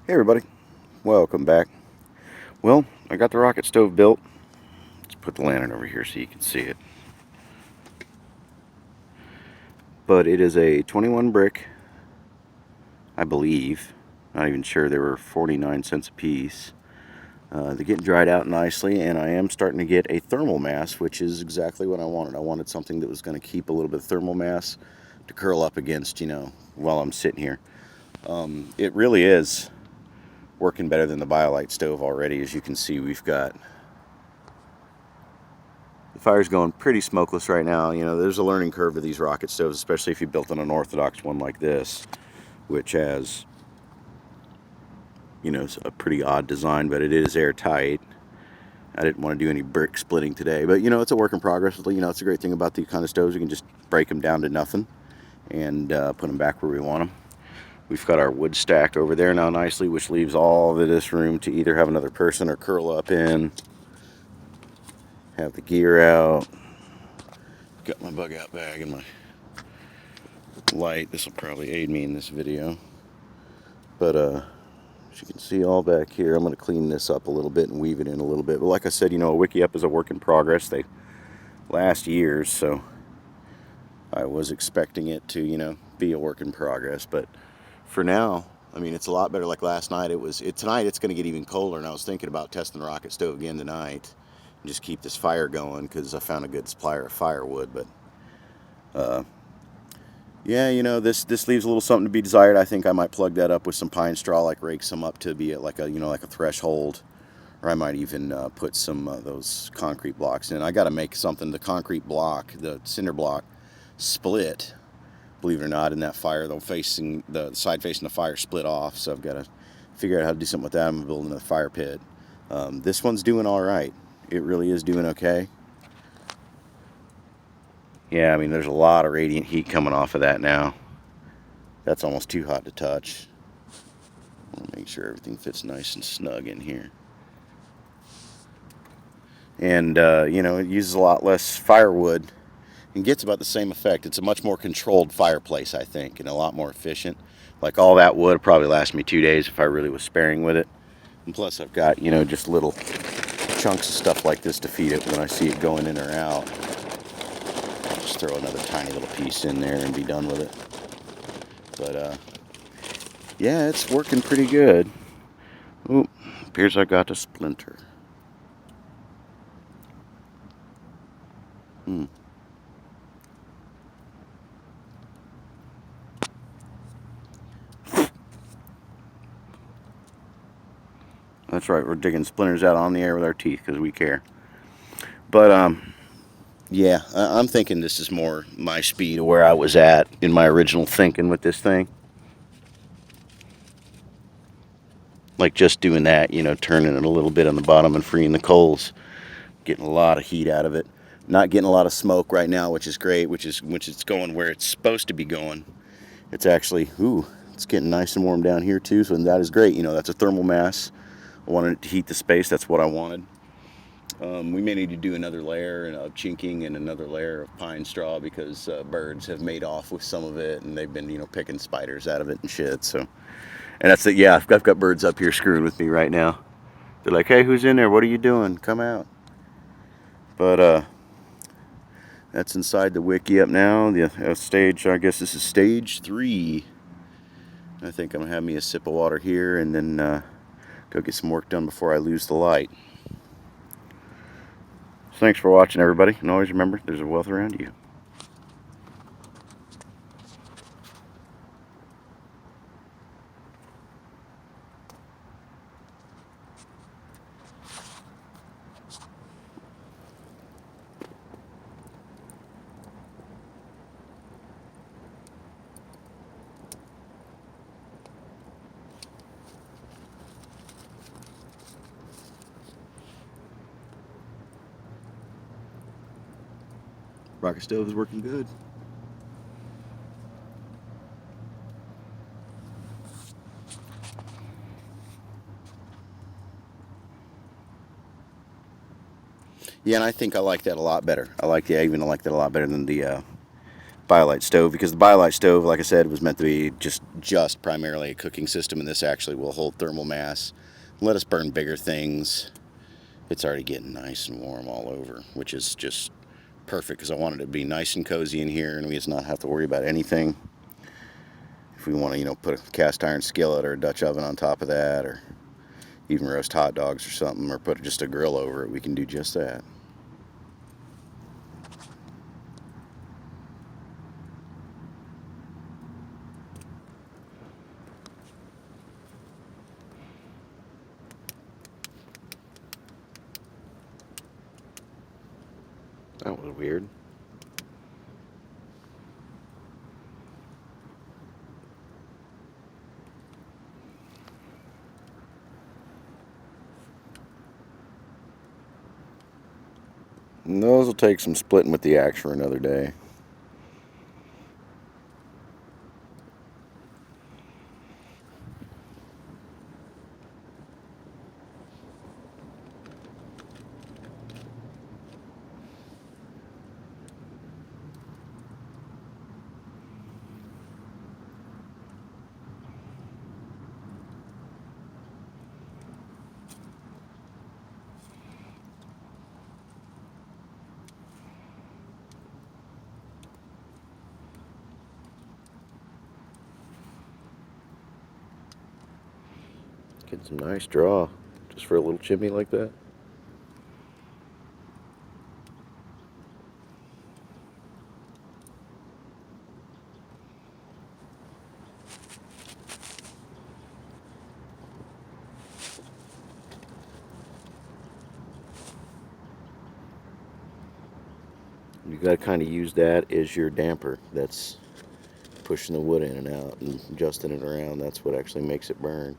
Hey everybody, welcome back. Well, I got the rocket stove built. Let's put the lantern over here so you can see it. But it is a 21 brick, I believe. Not even sure, they were 49 cents a piece. They're getting dried out nicely, and I am starting to get a thermal mass, which is exactly what I wanted. I wanted something that was going to keep a little bit of thermal mass to curl up against, while I'm sitting here. It really is working better than the BioLite stove already. As you can see, we've got the fire's going pretty smokeless right now. There's a learning curve to these rocket stoves, especially if you built an unorthodox one like this, which has, a pretty odd design, but it is airtight. I didn't want to do any brick splitting today, but it's a work in progress. It's a great thing about these kind of stoves. We can just break them down to nothing and put them back where we want them. We've got our wood stacked over there now nicely, which leaves all of this room to either have another person or curl up in. Have the gear out. Got my bug out bag and my light. This will probably aid me in this video. But as you can see all back here, I'm going to clean this up a little bit and weave it in a little bit. But like I said, a Wikiup is a work in progress. They last years, so I was expecting it to, be a work in progress. But for now, it's a lot better. Like last night, tonight it's going to get even colder, and I was thinking about testing the rocket stove again tonight and just keep this fire going because I found a good supplier of firewood. But yeah, this leaves a little something to be desired. I think I might plug that up with some pine straw, like rake some up to be at like a threshold, or I might even put some those concrete blocks in. I got to make something. The concrete block, the cinder block, split. Believe it or not, in that fire, the side facing the fire split off. So I've got to figure out how to do something with that. I'm building a fire pit. This one's doing all right. It really is doing okay. Yeah, there's a lot of radiant heat coming off of that now. That's almost too hot to touch. I want to make sure everything fits nice and snug in here. And, it uses a lot less firewood and gets about the same effect. It's a much more controlled fireplace, I think, and a lot more efficient. Like all that wood would probably last me 2 days if I really was sparing with it. And plus I've got, just little chunks of stuff like this to feed it when I see it going in or out. I'll just throw another tiny little piece in there and be done with it. But, yeah, it's working pretty good. Ooh, appears I got a splinter. That's right, we're digging splinters out on the air with our teeth because we care. But, yeah, I'm thinking this is more my speed of where I was at in my original thinking with this thing. Like just doing that, turning it a little bit on the bottom and freeing the coals. Getting a lot of heat out of it. Not getting a lot of smoke right now, which is great, which is going where it's supposed to be going. It's actually, it's getting nice and warm down here too, so that is great. That's a thermal mass. I wanted it to heat the space, that's what I wanted. We may need to do another layer of chinking and another layer of pine straw because birds have made off with some of it and they've been, picking spiders out of it and shit. So, and that's it. Yeah, I've got birds up here screwing with me right now. They're like, "Hey, who's in there? What are you doing? Come out." But that's inside the Wikiup now. The stage, I guess this is stage 3. I think I'm gonna have me a sip of water here and then go get some work done before I lose the light. Thanks for watching, everybody, and always remember, there's a wealth around you. Rocket stove is working good. Yeah, and I think I like that a lot better. I even like that a lot better than the BioLite stove, because the BioLite stove, like I said, was meant to be just primarily a cooking system, and this actually will hold thermal mass, let us burn bigger things. It's already getting nice and warm all over, which is just perfect, because I wanted it to be nice and cozy in here, and we just not have to worry about anything. If we want to, put a cast iron skillet or a Dutch oven on top of that, or even roast hot dogs or something, or put just a grill over it, we can do just that. That was weird. And those will take some splitting with the axe for another day. Getting some nice draw just for a little chimney like that. You got to kind of use that as your damper. That's pushing the wood in and out and adjusting it around. That's what actually makes it burn.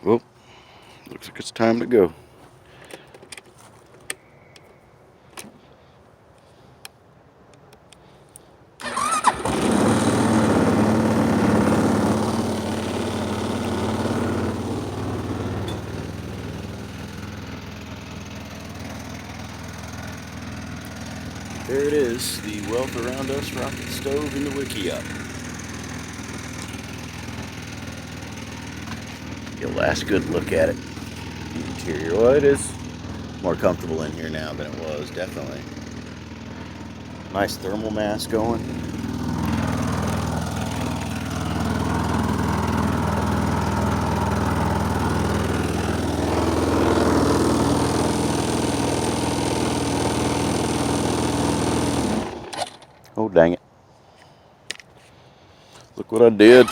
Well, looks like it's time to go. There it is, the Wealth Around Us rocket stove in the Wikiup. Your last good look at it. The interior, well, it is more comfortable in here now than it was, definitely. Nice thermal mass going. Oh, dang it. Look what I did.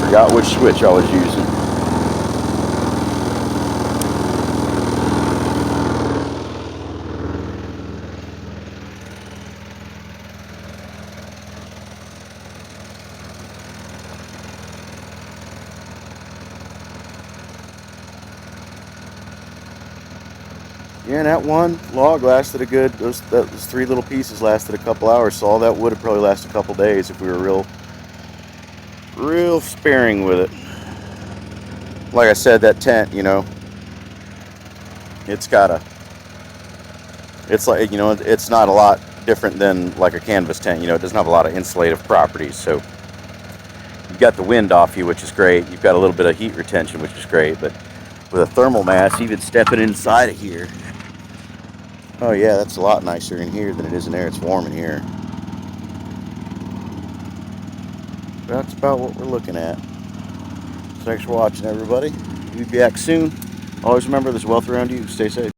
Forgot which switch I was using. Yeah, and that one log lasted a good, those three little pieces lasted a couple hours, so all that would have probably lasted a couple days if we were real sparing with it. Like I said, that tent, it's like, it's not a lot different than like a canvas tent, it doesn't have a lot of insulative properties, so you've got the wind off you, which is great, you've got a little bit of heat retention, which is great, but with a thermal mass, even stepping inside of here. Oh yeah, that's a lot nicer in here than it is in there. It's warm in here. That's about what we're looking at. Thanks for watching, everybody. We'll be back soon. Always remember, there's wealth around you. Stay safe.